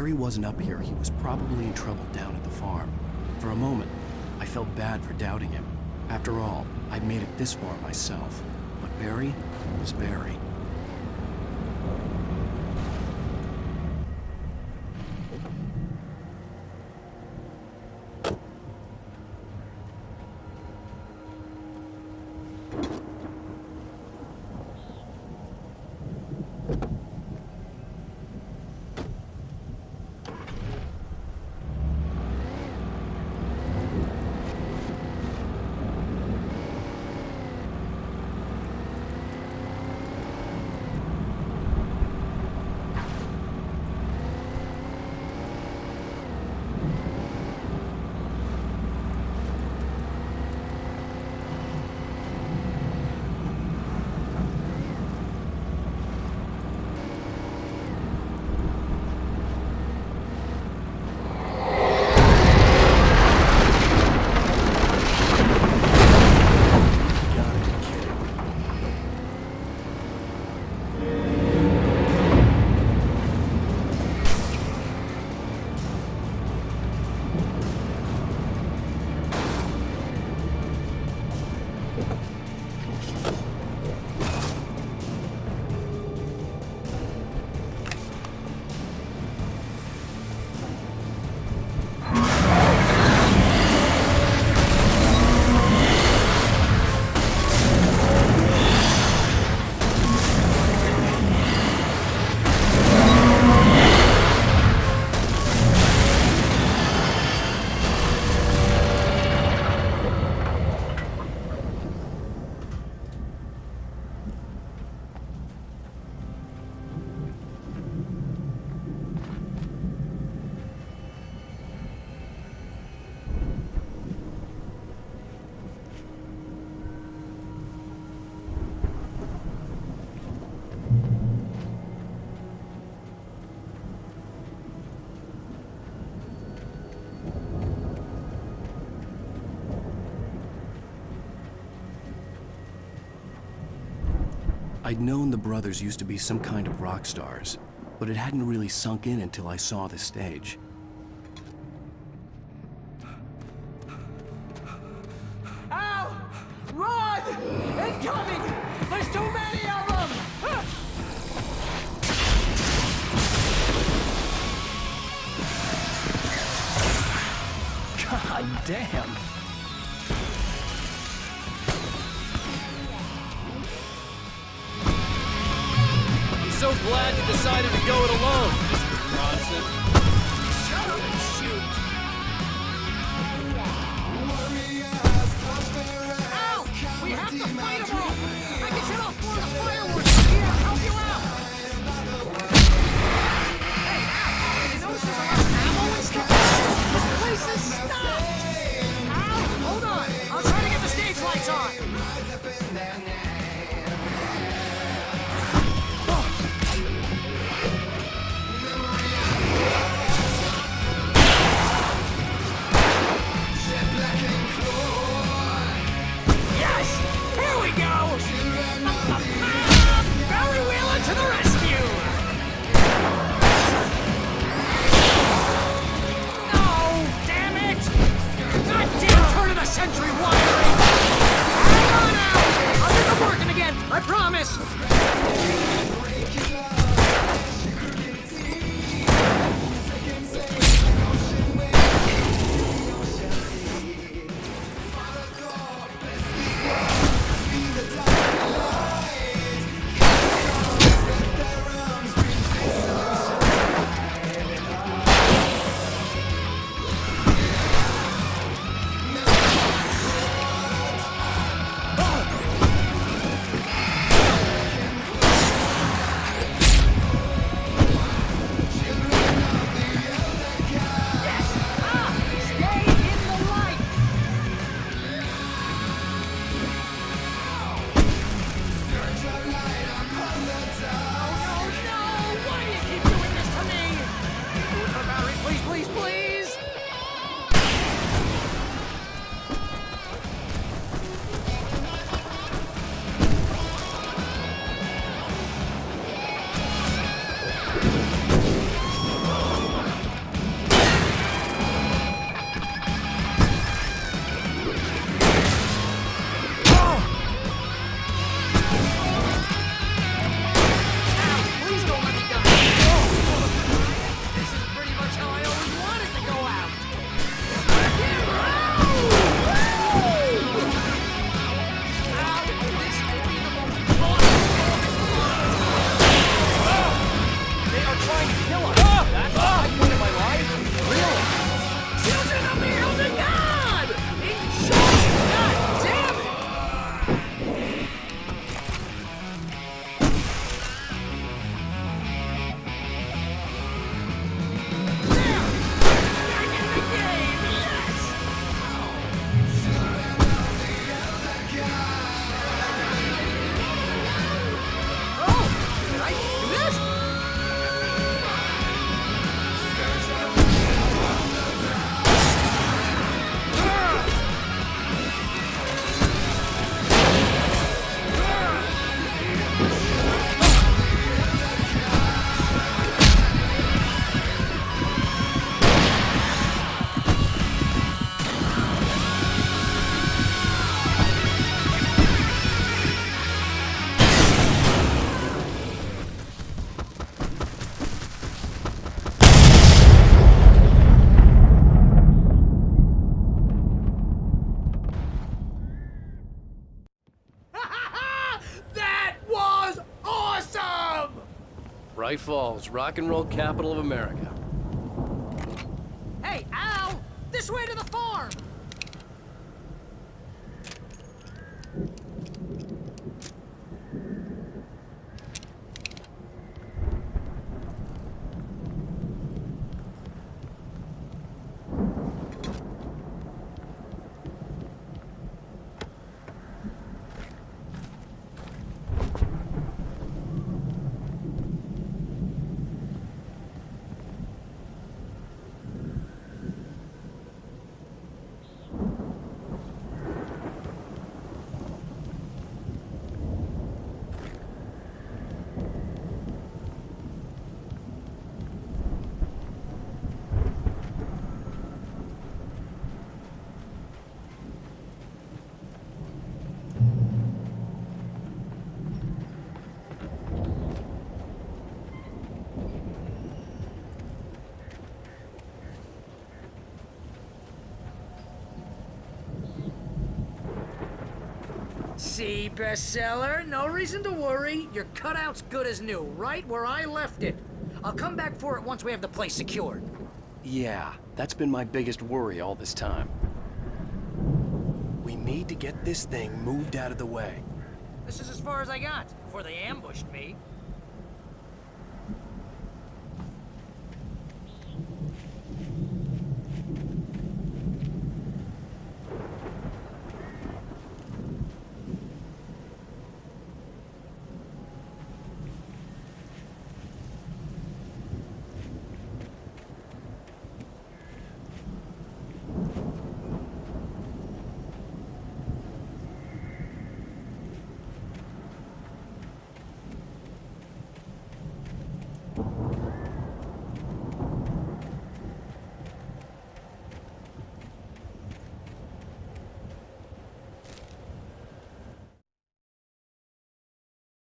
Barry wasn't up here, he was probably in trouble down at the farm. For a moment, I felt bad for doubting him. After all, I'd made it this far myself. But Barry was Barry. I'd known the brothers used to be some kind of rock stars, but it hadn't really sunk in until I saw the stage. Ow! Run! Incoming! There's too many of them! God damn! So glad you decided to go it alone, Mr. Bronson. Shut up and shoot! Ow! We have to fight them all! I can set off more of the fireworks here! Help you out! Hey, ow! You notice there's a lot of ammo and stuff? This place is stopped! Ow! Hold on! I'll try to get the stage lights on! Century wiring! Hang on out! I'll get them working again, I promise! White Falls, rock and roll capital of America. Hey, Al! This way to the farm! See, bestseller? No reason to worry. Your cutout's good as new, right where I left it. I'll come back for it once we have the place secured. Yeah, that's been my biggest worry all this time. We need to get this thing moved out of the way. This is as far as I got before they ambushed me.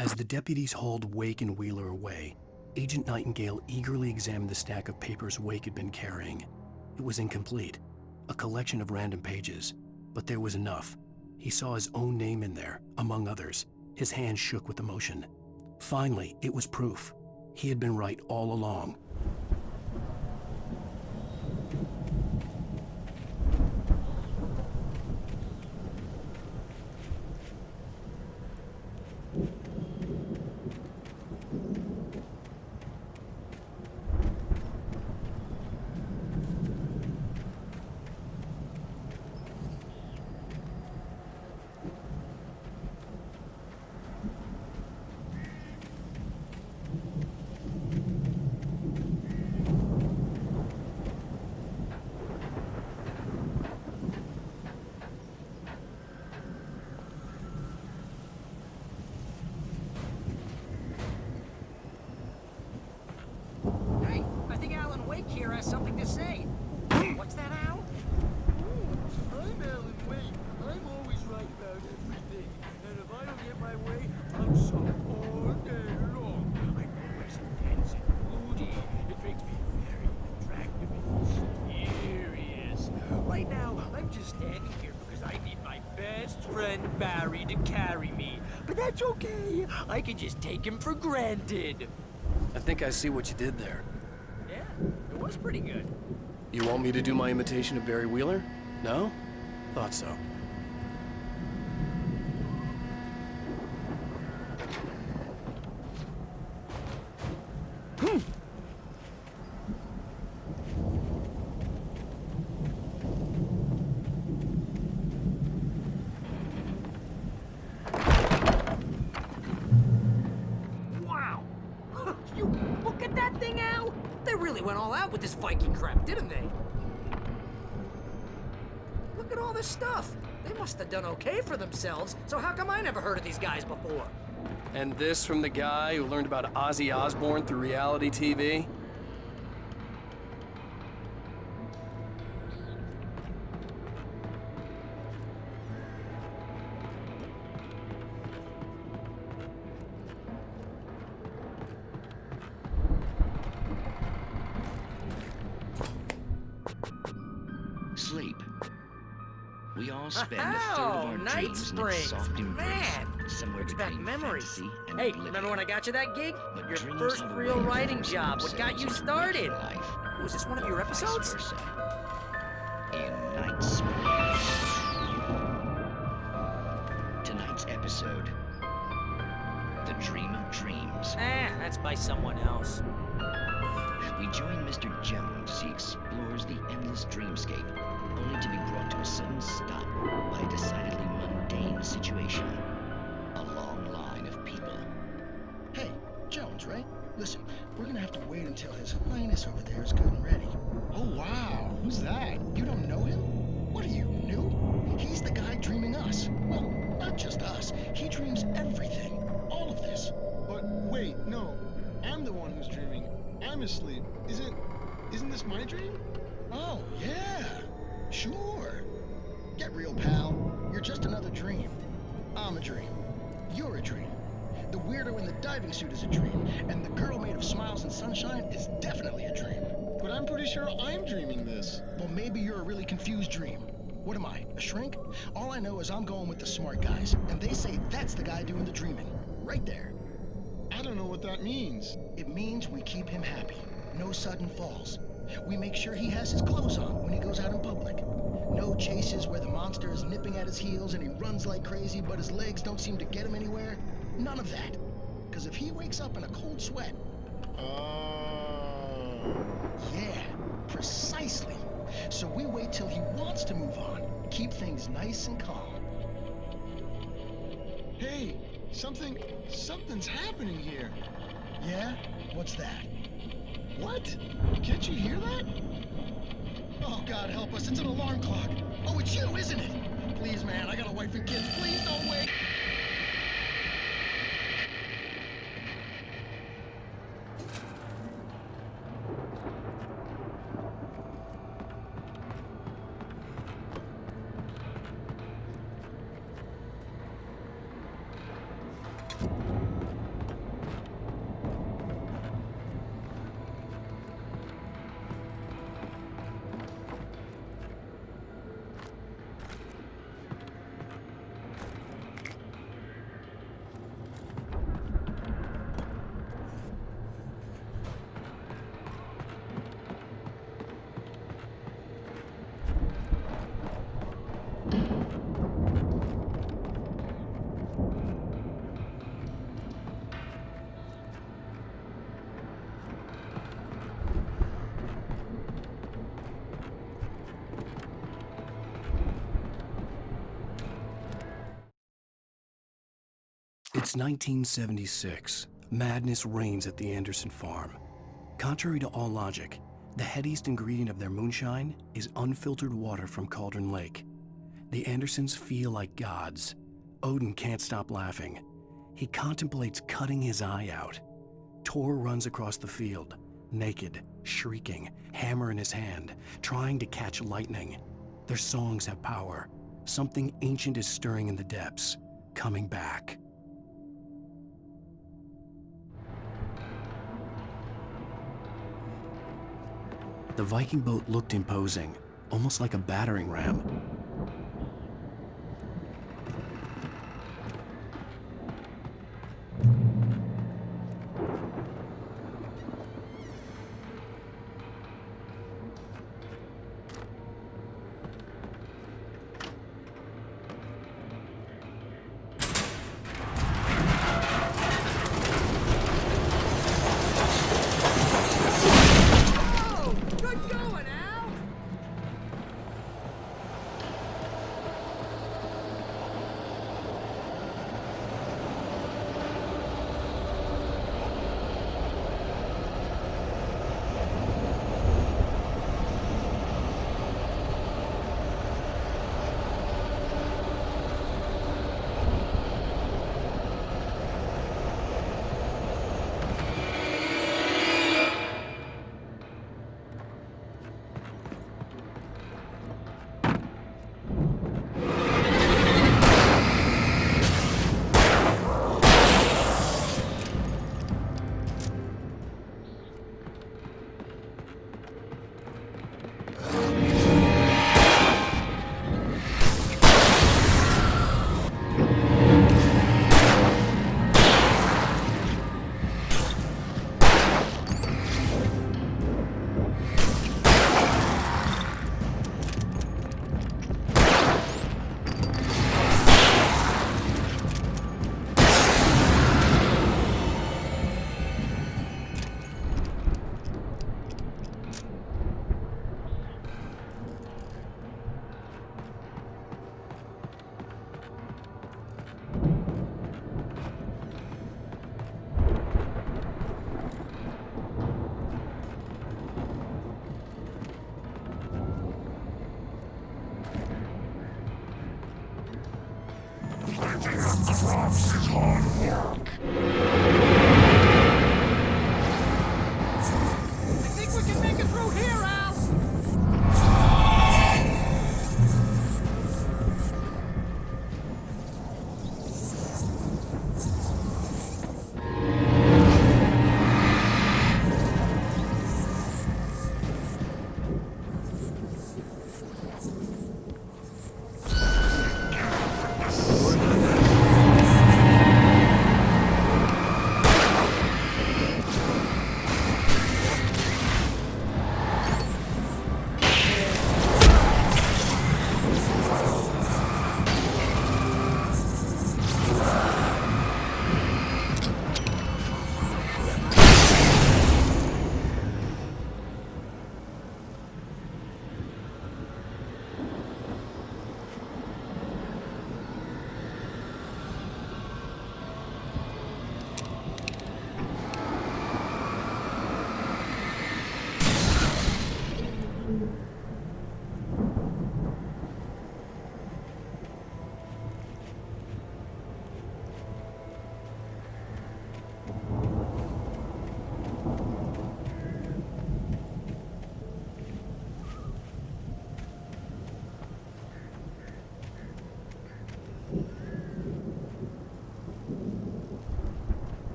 As the deputies hauled Wake and Wheeler away, Agent Nightingale eagerly examined the stack of papers Wake had been carrying. It was incomplete, a collection of random pages, but there was enough. He saw his own name in there, among others. His hand shook with emotion. Finally, it was proof. He had been right all along. Hey, I think Alan Wake here has something to say. What's that, Al? I'm Alan Wake. I'm always right about everything. And if I don't get my way, I'm so all day long. I'm always intense and moody. It makes me very attractive and mysterious. Right now, I'm just standing here because I need my best friend Barry to carry me. But that's okay. I can just take him for granted. I think I see what you did there. Yeah, it was pretty good. You want me to do my imitation of Barry Wheeler? No? Thought so. Wow! You look at that thing, Al! They really went all out with this Viking crap, didn't they? Look at all this stuff. They must have done okay for themselves, so how come I never heard of these guys before? And this from the guy who learned about Ozzy Osbourne through reality TV? Sleep. We all spend a third of our Night dreams in its Springs. soft embrace, Man, somewhere brings back between memories. fantasy and Hey, oblivion. remember when I got you that gig? But Your dreams first have a real way of writing forcing job. What got you themselves into started? waking life, Was this one of your or vice episodes? versa. In Night Springs. Tonight's episode, The Dream of Dreams. That's by someone else. We join Mr. Jones as he explores the endless dreamscape, only to be brought to a sudden stop by a decidedly mundane situation. A long line of people. Hey, Jones, right? Listen, we're gonna have to wait until His Highness over there is good and ready. Oh, wow. Who's that? You don't know him? What are you, new? He's the guy dreaming us. Well, not just us. He dreams everything. All of this. But wait, no. I'm the one who's dreaming. I'm asleep. Isn't this my dream? Oh, yeah. Sure. Get real, pal. You're just another dream. I'm a dream. You're a dream. The weirdo in the diving suit is a dream. And the girl made of smiles and sunshine is definitely a dream. But I'm pretty sure I'm dreaming this. Well, maybe you're a really confused dream. What am I, a shrink? All I know is I'm going with the smart guys, and they say that's the guy doing the dreaming. Right there. I don't know what that means. It means we keep him happy. No sudden falls. We make sure he has his clothes on when he goes out in public. No chases where the monster is nipping at his heels and he runs like crazy, but his legs don't seem to get him anywhere. None of that. Because if he wakes up in a cold sweat... Yeah, precisely. So we wait till he wants to move on. Keep things nice and calm. Hey, something's happening here. Yeah? What's that? What? Can't you hear that? Oh, God help us, it's an alarm clock. Oh, it's you, isn't it? Please, man, I got a wife and kids. Please don't wait. It's 1976. Madness reigns at the Anderson farm. Contrary to all logic, the headiest ingredient of their moonshine is unfiltered water from Cauldron Lake. The Andersons feel like gods. Odin can't stop laughing. He contemplates cutting his eye out. Tor runs across the field, naked, shrieking, hammer in his hand, trying to catch lightning. Their songs have power. Something ancient is stirring in the depths, coming back. The Viking boat looked imposing, almost like a battering ram. Oh, good going, Al. I think we can make it through here, Al!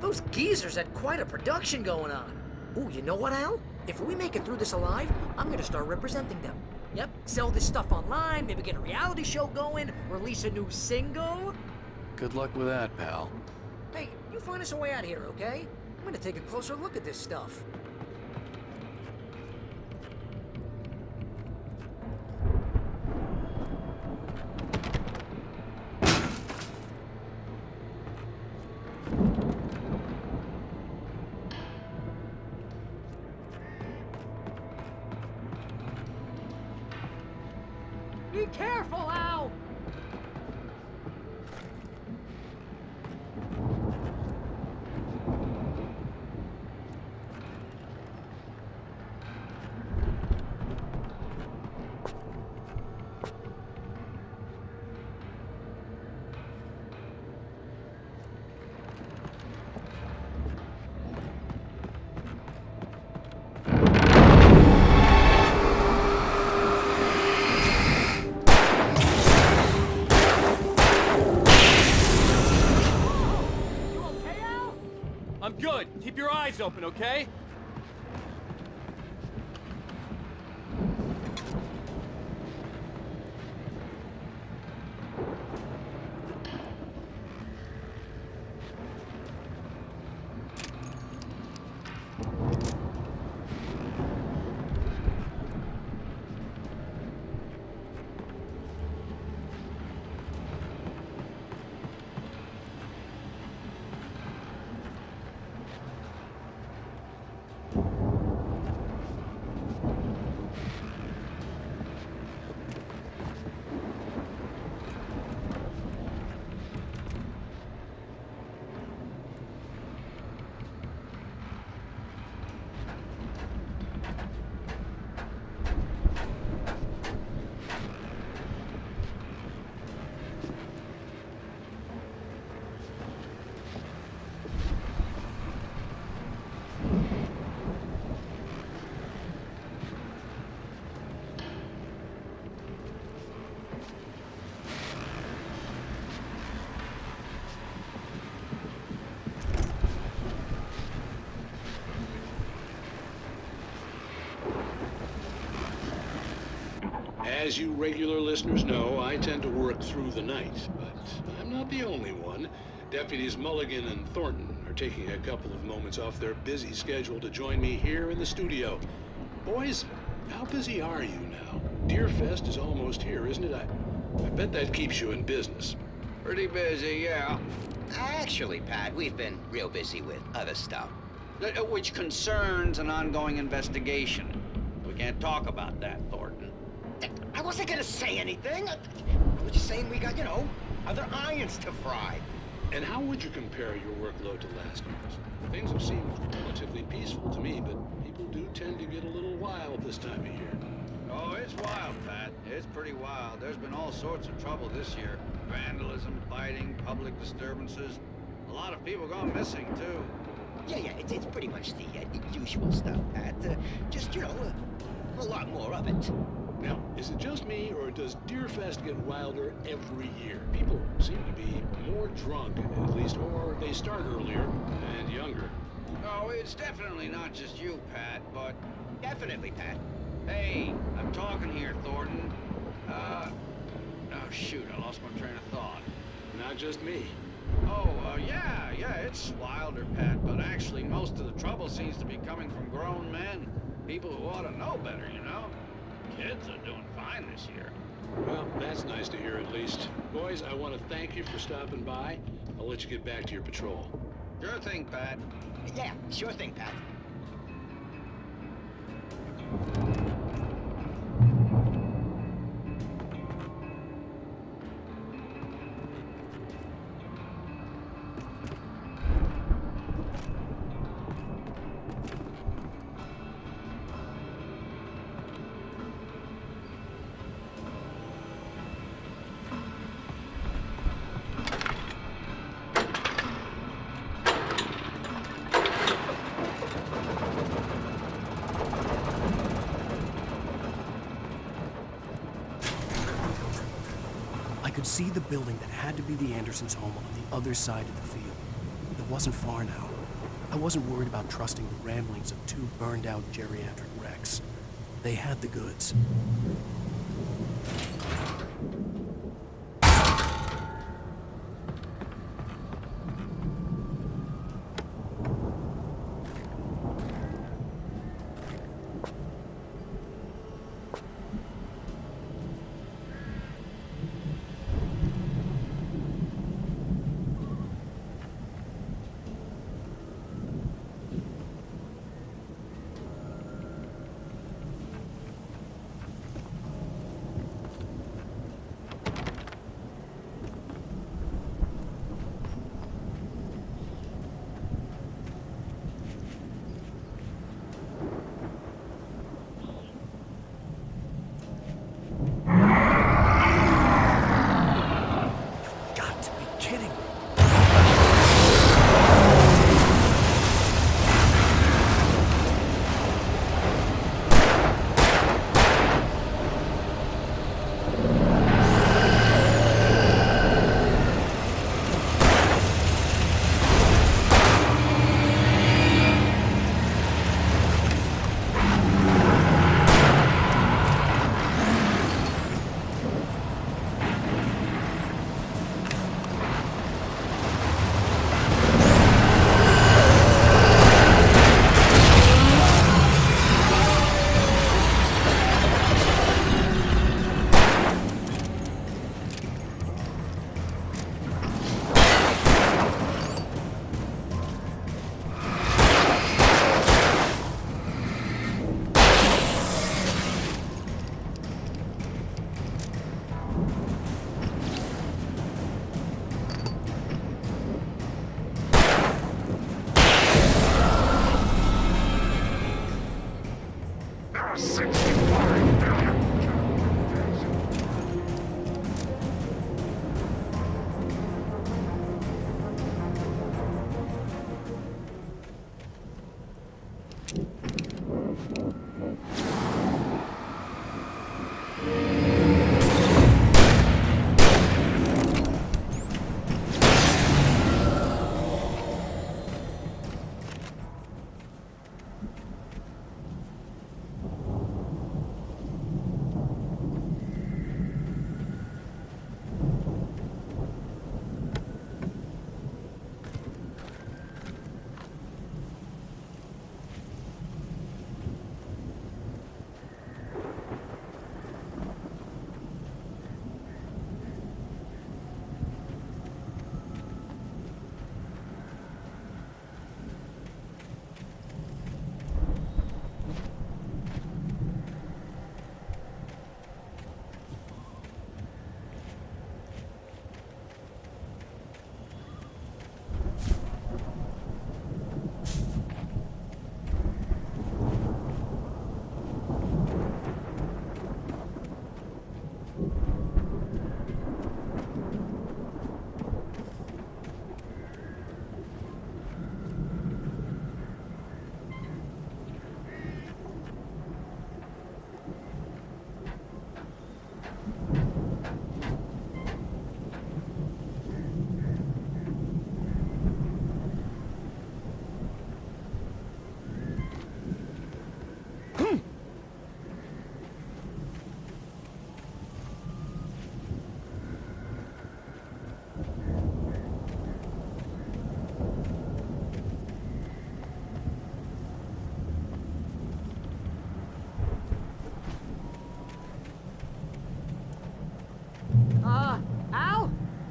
Those geezers had quite a production going on. Ooh, you know what, Al? If we make it through this alive, I'm gonna start representing them. Yep, sell this stuff online, maybe get a reality show going, release a new single. Good luck with that, pal. Hey, you find us a way out of here, okay? I'm gonna take a closer look at this stuff. Be careful, Al! I'm good. Keep your eyes open, okay? As you regular listeners know, I tend to work through the night, but I'm not the only one. Deputies Mulligan and Thornton are taking a couple of moments off their busy schedule to join me here in the studio. Boys, how busy are you now? Deerfest is almost here, isn't it? I bet that keeps you in business. Pretty busy, yeah. Actually, Pat, we've been real busy with other stuff, which concerns an ongoing investigation. We can't talk about that, Thornton. I wasn't gonna say anything. I was just saying we got, other irons to fry. And how would you compare your workload to last year's? Things have seemed relatively peaceful to me, but people do tend to get a little wild this time of year. Oh, it's wild, Pat. It's pretty wild. There's been all sorts of trouble this year. Vandalism, fighting, public disturbances. A lot of people gone missing, too. Yeah, it's pretty much the usual stuff, Pat. Just, a lot more of it. Now, is it just me, or does Deerfest get wilder every year? People seem to be more drunk, at least, or they start earlier and younger. No, it's definitely not just you, Pat, but... Definitely, Pat. Hey, I'm talking here, Thornton. Oh, shoot, I lost my train of thought. Not just me. Yeah, it's wilder, Pat, but actually most of the trouble seems to be coming from grown men. People who ought to know better, Kids are doing fine this year. Well, that's nice to hear at least. Boys, I want to thank you for stopping by. I'll let you get back to your patrol. Sure thing, Pat. Yeah, sure thing, Pat. I could see the building that had to be the Andersons' home on the other side of the field. It wasn't far now. I wasn't worried about trusting the ramblings of two burned-out geriatric wrecks. They had the goods.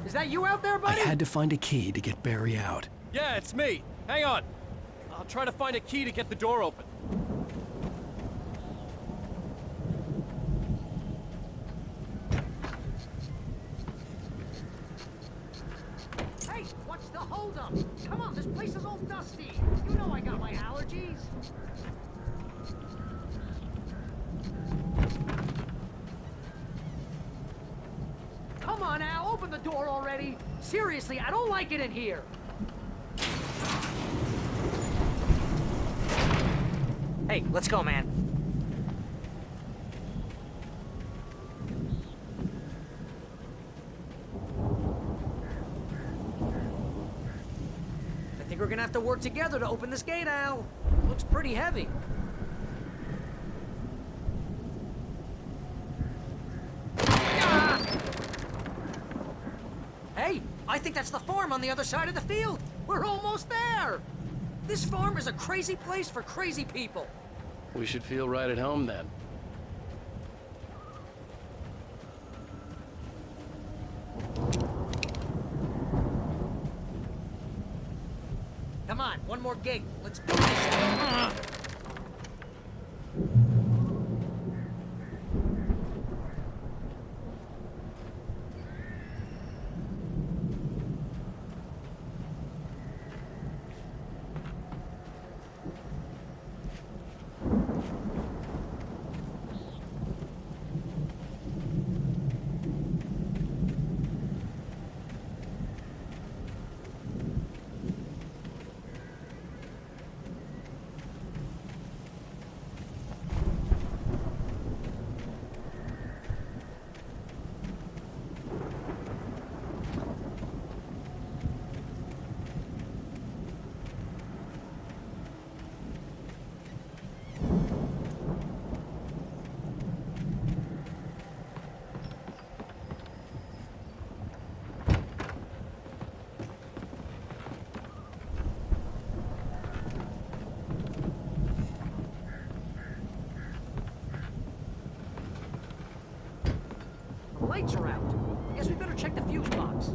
Is that you out there, I buddy? had to find a key to get Barry out. Yeah, it's me. Hang on. I'll try to find a key to get the door open. Hey, what's the holdup? Come on, this place is all dusty. You know I got my allergies. Come on, Al, open the door already. Seriously, I don't like it in here. Hey, let's go, man. I think we're gonna have to work together to open this gate, Al. Looks pretty heavy. Ah! Hey, I think that's the farm on the other side of the field. We're almost there. This farm is a crazy place for crazy people. We should feel right at home then. Come on, one more gate. Let's do this. The lights are out. I guess we better check the fuse box.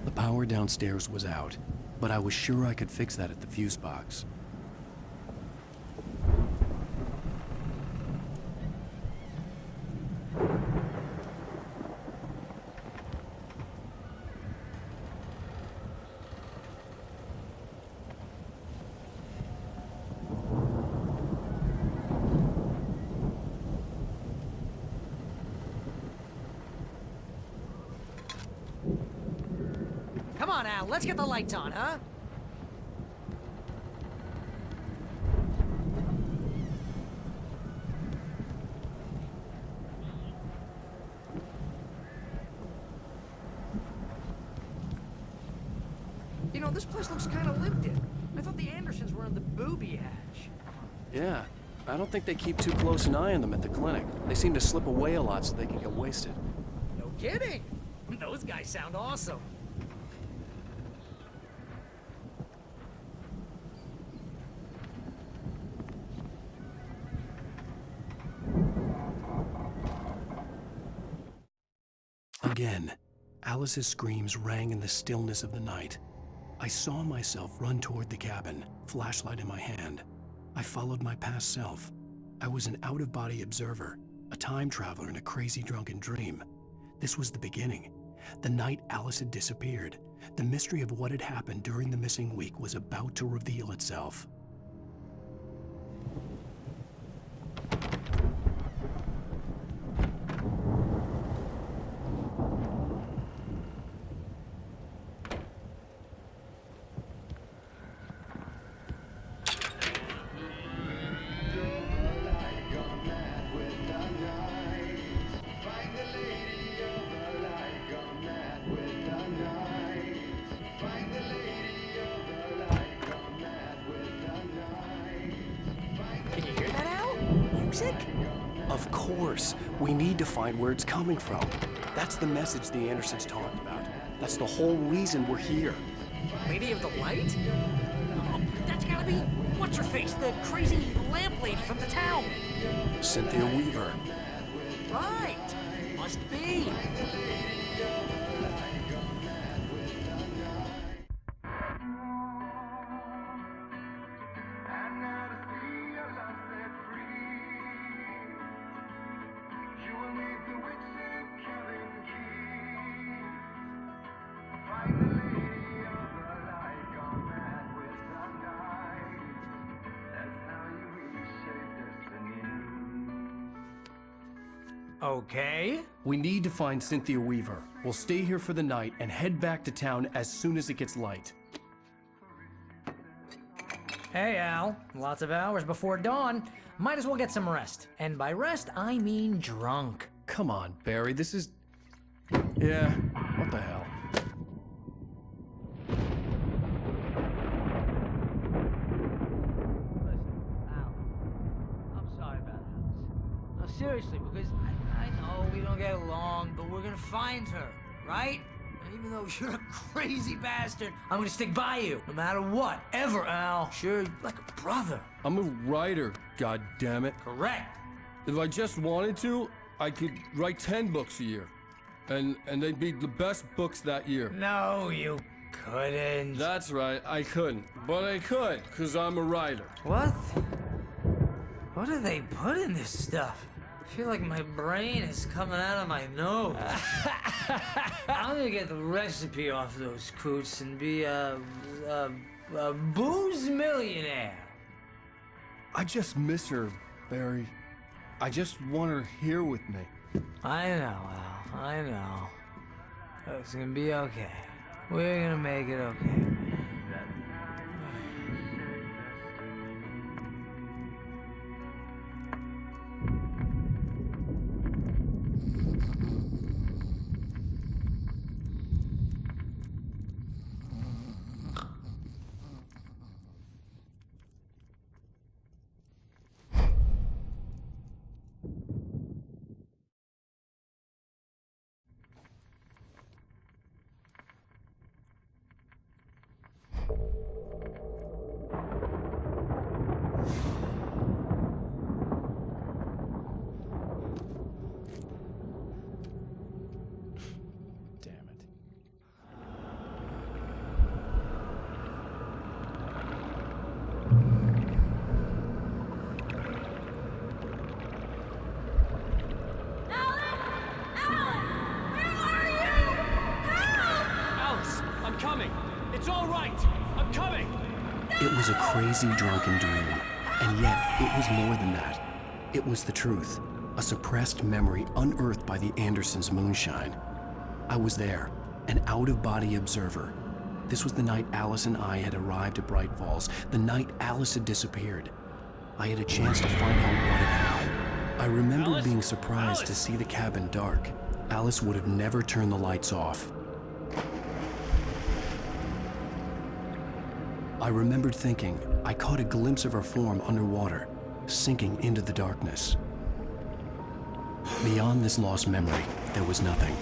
The power downstairs was out, but I was sure I could fix that at the fuse box. Come on, Al, let's get the lights on, huh? You know, this place looks kind of lived in. I thought the Andersons were on the booby hatch. Yeah, I don't think they keep too close an eye on them at the clinic. They seem to slip away a lot so they can get wasted. No kidding. Those guys sound awesome. Again, Alice's screams rang in the stillness of the night. I saw myself run toward the cabin, flashlight in my hand. I followed my past self. I was an out-of-body observer, a time traveler in a crazy drunken dream. This was the beginning. The night Alice had disappeared. The mystery of what had happened during the missing week was about to reveal itself. music? Of course. We need to find where it's coming from. That's the message the Andersons talked about. That's the whole reason we're here. Lady of the Light? Oh, that's gotta be... What's-her-face? The crazy lamp lady from the town. Cynthia Weaver. Right. Must be. Okay. We need to find Cynthia Weaver. We'll stay here for the night and head back to town as soon as it gets light. Hey, Al. Lots of hours before dawn. Might as well get some rest. And by rest, I mean drunk. Come on, Barry, this is... Yeah, what the hell? Seriously, because I know we don't get along, but we're gonna find her, right? And even though you're a crazy bastard, I'm gonna stick by you, no matter what, ever, Al. Sure, you're like a brother. I'm a writer, goddammit. Correct. If I just wanted to, I could write 10 books a year. And they'd be the best books that year. No, you couldn't. That's right, I couldn't. But I could, because I'm a writer. What? What do they put in this stuff? I feel like my brain is coming out of my nose. I'm gonna get the recipe off those coots and be a booze millionaire. I just miss her, Barry. I just want her here with me. I know, Al. I know. It's gonna be okay. We're gonna make it okay. It was a crazy, drunken dream, and yet it was more than that. It was the truth, a suppressed memory unearthed by the Andersons' moonshine. I was there, an out-of-body observer. This was the night Alice and I had arrived at Bright Falls, the night Alice had disappeared. I had a chance to find out what had happened. I remembered being surprised to see the cabin dark. Alice would have never turned the lights off. I remembered thinking I caught a glimpse of her form underwater, sinking into the darkness. Beyond this lost memory, there was nothing.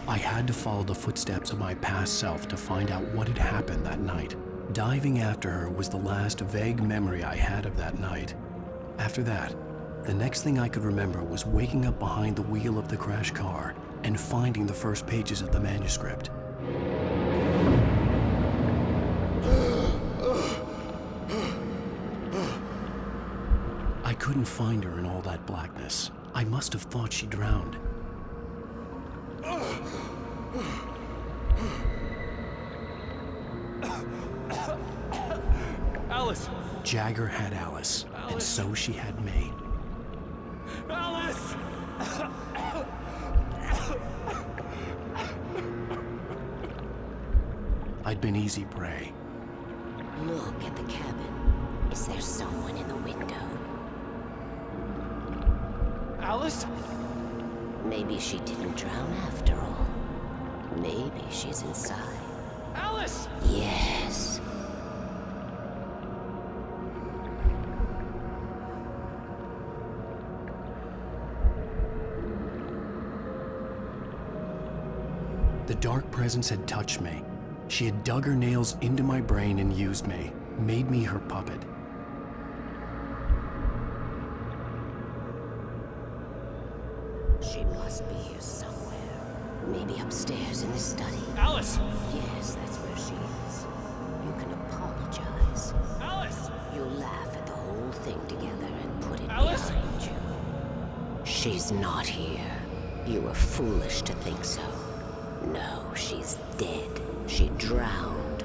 I had to follow the footsteps of my past self to find out what had happened that night. Diving after her was the last vague memory I had of that night. After that, the next thing I could remember was waking up behind the wheel of the crashed car and finding the first pages of the manuscript. I couldn't find her in all that blackness. I must have thought she drowned. Alice! Jagger had Alice, and so she had me. Alice! I'd been easy prey. Look at the cabin. Is there someone in the window? Alice? Maybe she didn't drown after all. Maybe she's inside. Alice! Yes. dark presence had touched me. She had dug her nails into my brain and used me, made me her puppet. She must be here somewhere. Maybe upstairs in the study. Alice! Yes, that's where she is. You can apologize. Alice! You laugh at the whole thing together and put it Alice? behind you. She's not here. You were foolish to think so. No, she's dead. She drowned.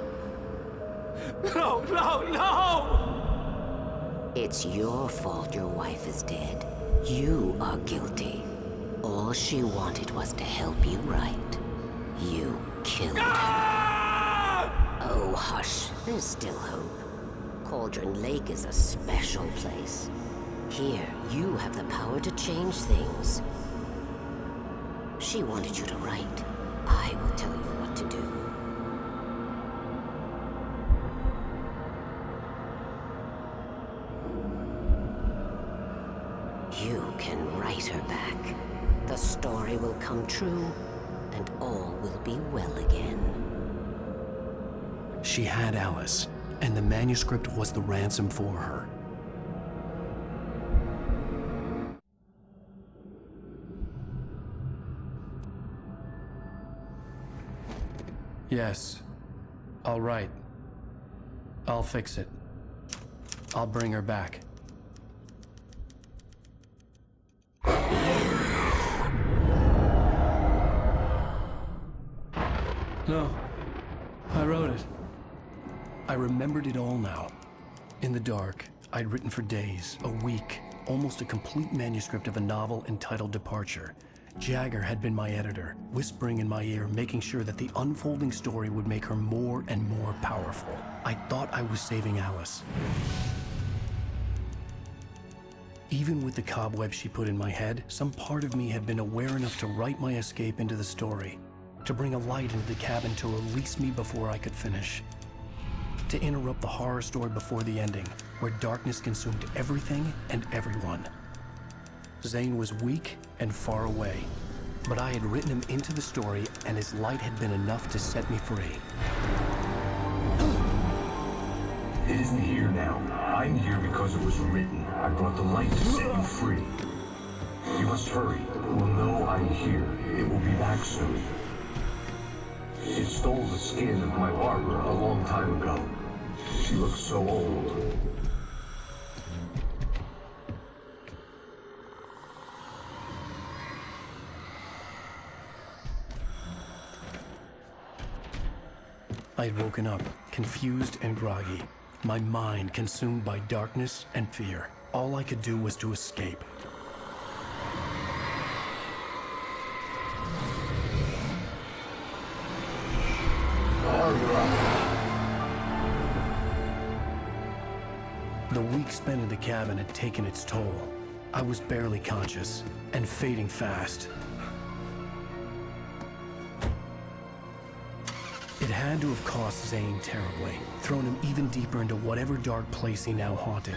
No, no, no! It's your fault your wife is dead. You are guilty. All she wanted was to help you right. You killed her. Oh, hush. There's still hope. Cauldron Lake is a special place. Here, you have the power to change things. She wanted you to write. I will tell you what to do. You can write her back. The story will come true, and all will be well again. She had Alice, and the manuscript was the ransom for her. Yes. All right. I'll fix it. I'll bring her back. No. I wrote it. I remembered it all now. In the dark, I'd written for days, a week, almost a complete manuscript of a novel entitled Departure. Jagger had been my editor, whispering in my ear, making sure that the unfolding story would make her more and more powerful. I thought I was saving Alice. Even with the cobweb she put in my head, some part of me had been aware enough to write my escape into the story, to bring a light into the cabin to release me before I could finish, to interrupt the horror story before the ending, where darkness consumed everything and everyone. Zane was weak and far away, but I had written him into the story, and his light had been enough to set me free. It isn't here now. I'm here because it was written. I brought the light to set you free. You must hurry. It will know I'm here. It will be back soon. It stole the skin of my Barbara a long time ago. She looks so old. I had woken up, confused and groggy, my mind consumed by darkness and fear. All I could do was to escape. The week spent in the cabin had taken its toll. I was barely conscious, and fading fast. It had to have cost Zane terribly, thrown him even deeper into whatever dark place he now haunted.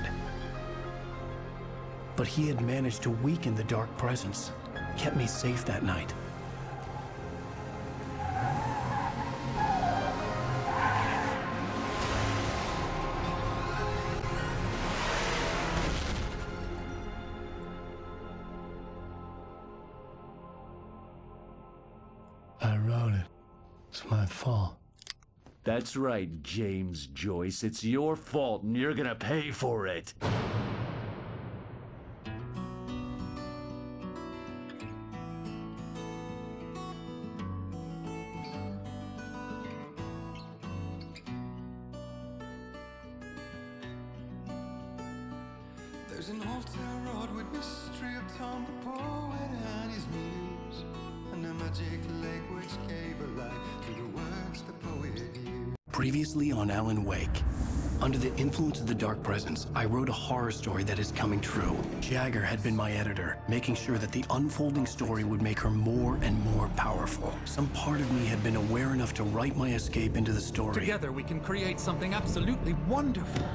But he had managed to weaken the dark presence, kept me safe that night. I wrote it. It's my fault. That's right, James Joyce. It's your fault, and you're gonna pay for it. There's an old town road with mystery of Tom the poet and his muse, and a magic lake which gave a light to the words the poet used. Previously on Alan Wake. Under the influence of the dark presence, I wrote a horror story that is coming true. Jagger had been my editor, making sure that the unfolding story would make her more and more powerful. Some part of me had been aware enough to write my escape into the story. Together we can create something absolutely wonderful.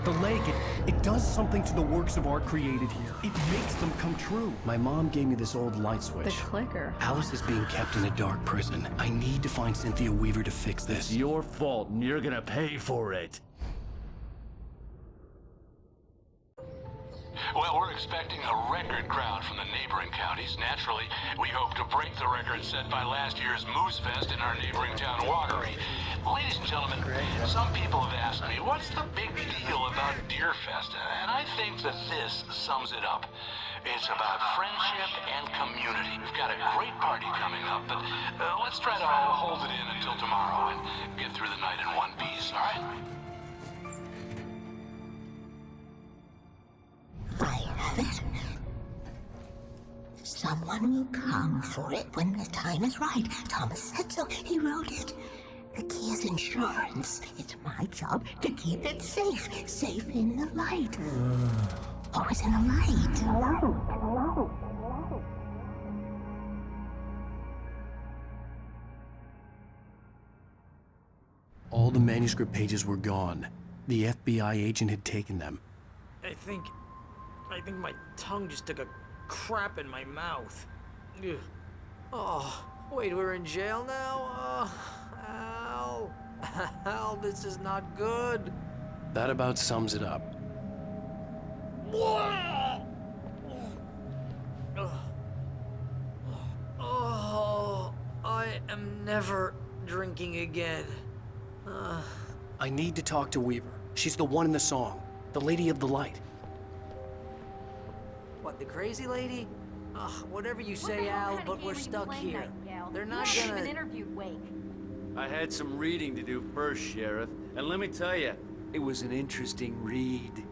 The lake, it does something to the works of art created here. It makes them come true. My mom gave me this old light switch. The clicker. Alice is being kept in a dark prison. I need to find Cynthia Weaver to fix this. It's your fault, and you're gonna pay for it. Well, we're expecting a record crowd from the neighboring counties. Naturally, we hope to break the record set by last year's Moose Fest in our neighboring town, Watery. Ladies and gentlemen, some people have asked me, what's the big deal about Deer Fest? And I think that this sums it up. It's about friendship and community. We've got a great party coming up, but let's try to hold it in until tomorrow and get through the night in one piece, all right? I have it. Someone will come for it when the time is right. Thomas said so. He wrote it. The key is insurance. It's my job to keep it safe. Safe in the light. Always in the light. All the manuscript pages were gone. The FBI agent had taken them. I think my tongue just took a crap in my mouth. Ugh. Oh, wait, we're in jail now? Al. Al, this is not good. That about sums it up. Oh, I am never drinking again. I need to talk to Weaver. She's the one in the song. The Lady of the Light. What, the crazy lady? Ugh, whatever you say, Al, but we're stuck here. They're not gonna... even interviewed Wake. I had some reading to do first, Sheriff, and let me tell you, it was an interesting read.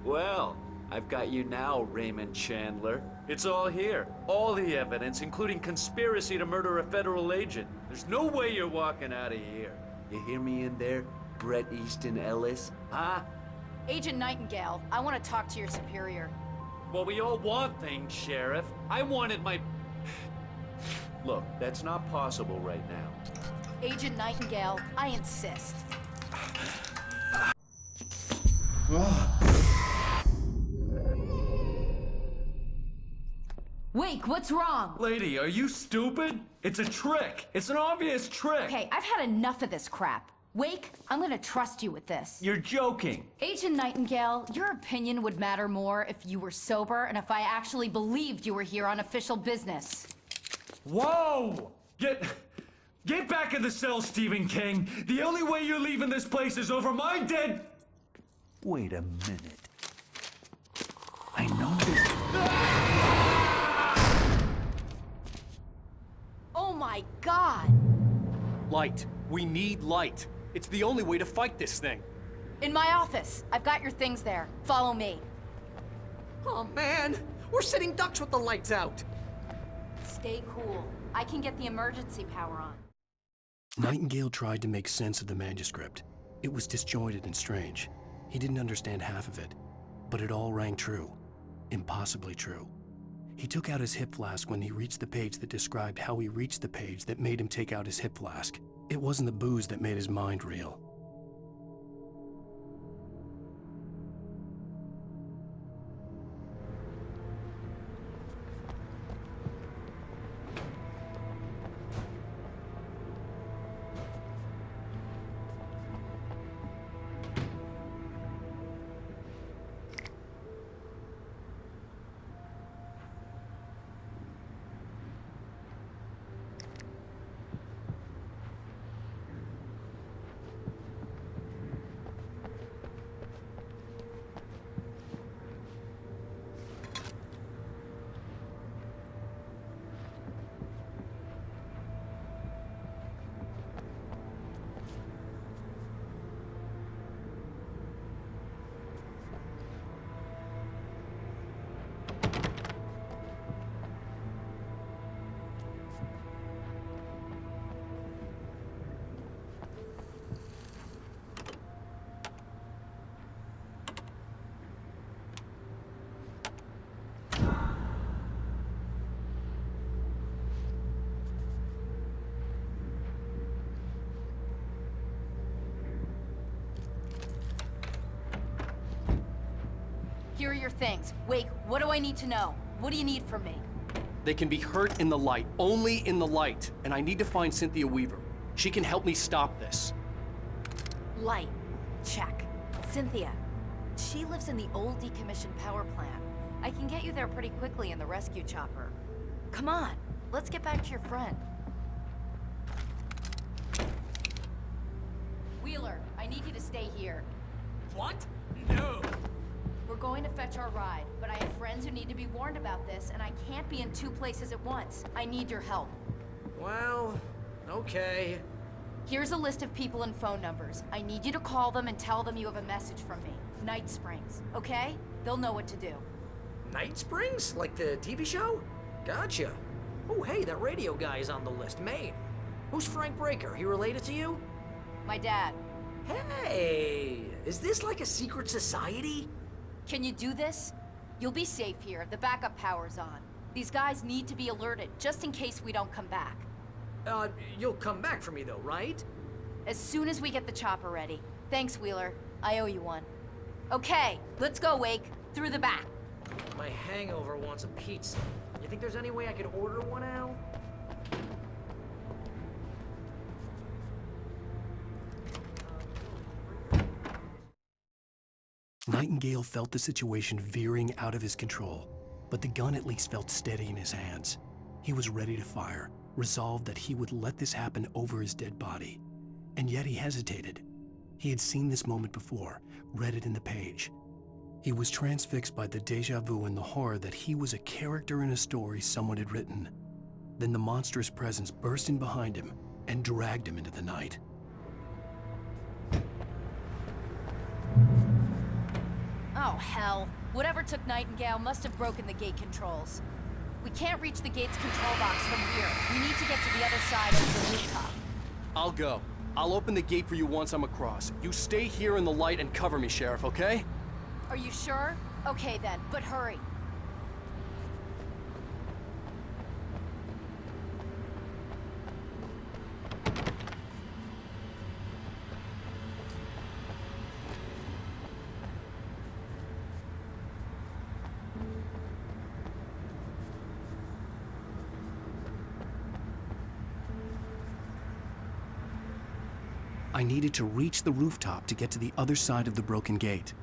Well, I've got you now, Raymond Chandler. It's all here. All the evidence, including conspiracy to murder a federal agent. There's no way you're walking out of here. You hear me in there, Bret Easton Ellis? Huh? Agent Nightingale, I want to talk to your superior. Well, we all want things, Sheriff. I wanted my... Look, that's not possible right now. Agent Nightingale, I insist. Wake, what's wrong? Lady, are you stupid? It's a trick. It's an obvious trick. Okay, I've had enough of this crap. Wake, I'm gonna trust you with this. You're joking. Agent Nightingale, your opinion would matter more if you were sober and if I actually believed you were here on official business. Whoa! Get back in the cell, Stephen King. The only way you're leaving this place is over my dead... Wait a minute. I know this... Oh my God! Light. We need light. It's the only way to fight this thing. In my office. I've got your things there. Follow me. Oh man, we're sitting ducks with the lights out. Stay cool. I can get the emergency power on. Nightingale tried to make sense of the manuscript. It was disjointed and strange. He didn't understand half of it, but it all rang true. Impossibly true. He took out his hip flask when he reached the page that described how he reached the page that made him take out his hip flask. It wasn't the booze that made his mind reel. Here are your things. Wake, what do I need to know? What do you need from me? They can be hurt in the light, only in the light. And I need to find Cynthia Weaver. She can help me stop this. Light. Check. Cynthia. She lives in the old decommissioned power plant. I can get you there pretty quickly in the rescue chopper. Come on, let's get back to your friend. Wheeler, I need you to stay here. What? No. We're going to fetch our ride, but I have friends who need to be warned about this, and I can't be in 2 places at once. I need your help. Well, okay. Here's a list of people and phone numbers. I need you to call them and tell them you have a message from me. Night Springs, okay? They'll know what to do. Night Springs? Like the TV show? Gotcha. Oh, hey, that radio guy is on the list, Maine. Who's Frank Breaker? He related to you? My dad. Hey, is this like a secret society? Can you do this? You'll be safe here. The backup power's on. These guys need to be alerted, just in case we don't come back. You'll come back for me though, right? As soon as we get the chopper ready. Thanks, Wheeler. I owe you one. Okay, let's go, Wake. Through the back. My hangover wants a pizza. You think there's any way I could order one, Al? Nightingale felt the situation veering out of his control, but the gun at least felt steady in his hands. He was ready to fire, resolved that he would let this happen over his dead body. And yet he hesitated. He had seen this moment before, read it in the page. He was transfixed by the déjà vu and the horror that he was a character in a story someone had written. Then the monstrous presence burst in behind him and dragged him into the night. Oh, hell. Whatever took Nightingale must have broken the gate controls. We can't reach the gate's control box from here. We need to get to the other side of the rooftop. I'll go. I'll open the gate for you once I'm across. You stay here in the light and cover me, Sheriff, okay? Are you sure? Okay then, but hurry. I needed to reach the rooftop to get to the other side of the broken gate.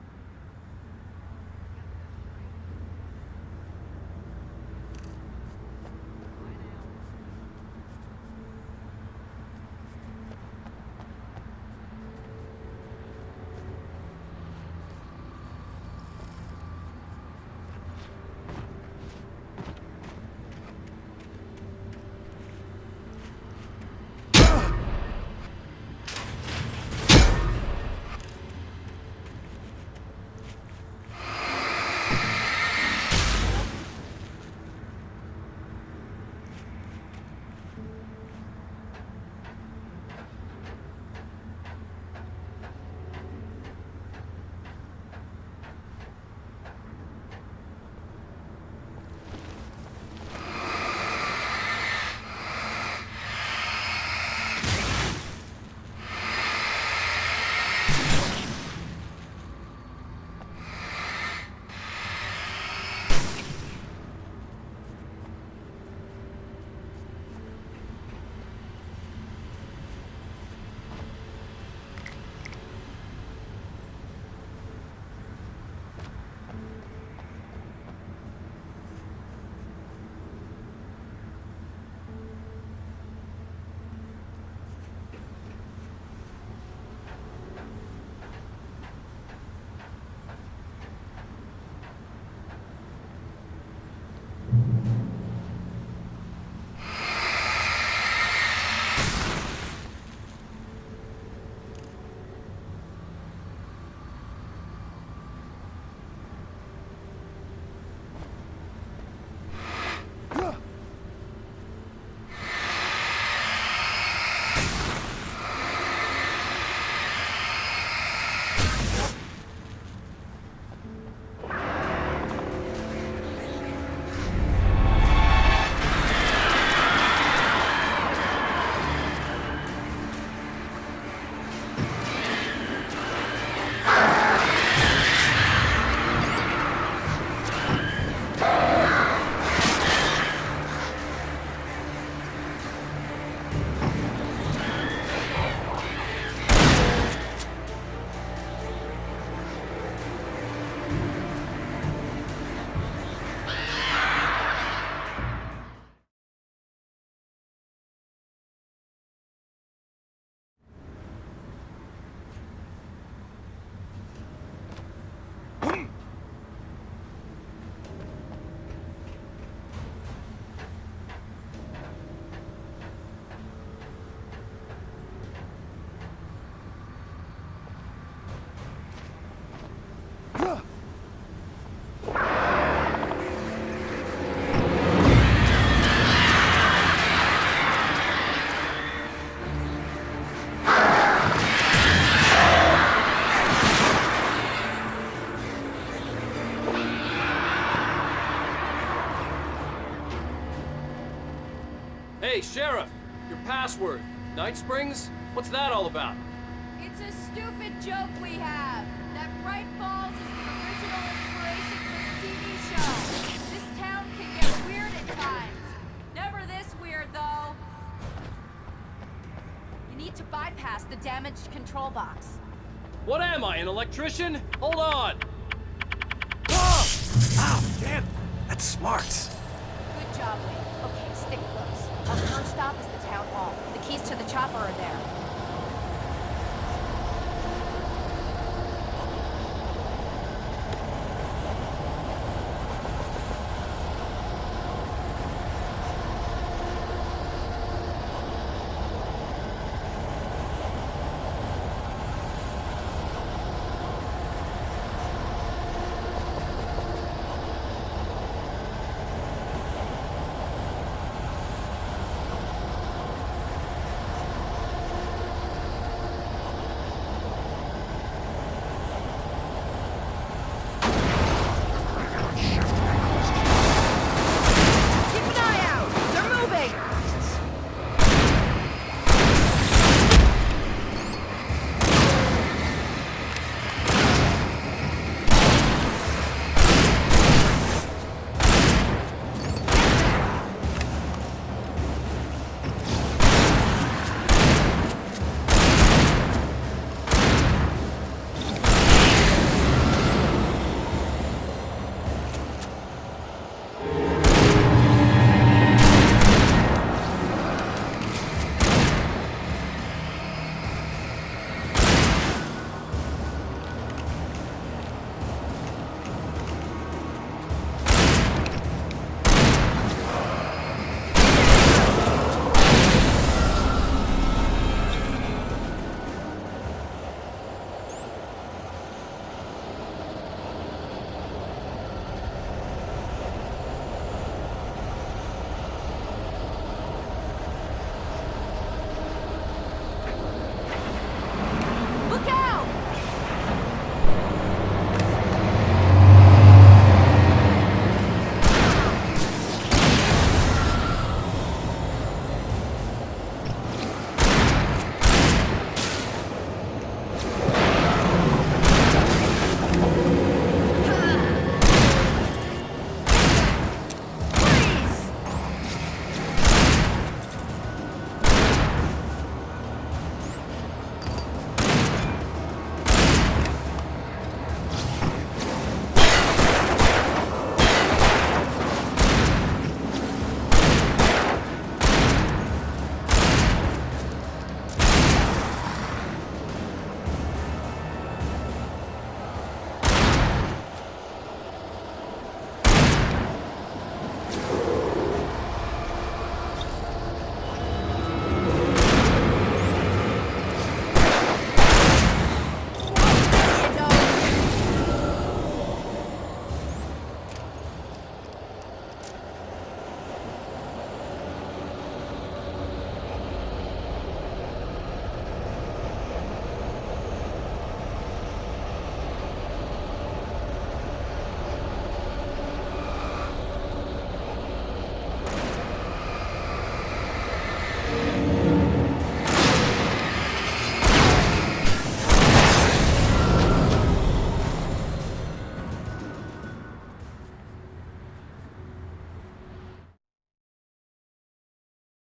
Hey, Sheriff! Your password. Night Springs? What's that all about? It's a stupid joke we have. That Bright Falls is the original inspiration for the TV show. This town can get weird at times. Never this weird, though. You need to bypass the damaged control box. What am I, an electrician? Hold on! Whoa! Ow, damn! That's smart. Good job, Wade. Okay, stick close. Our first stop is the town hall. The keys to the chopper are there.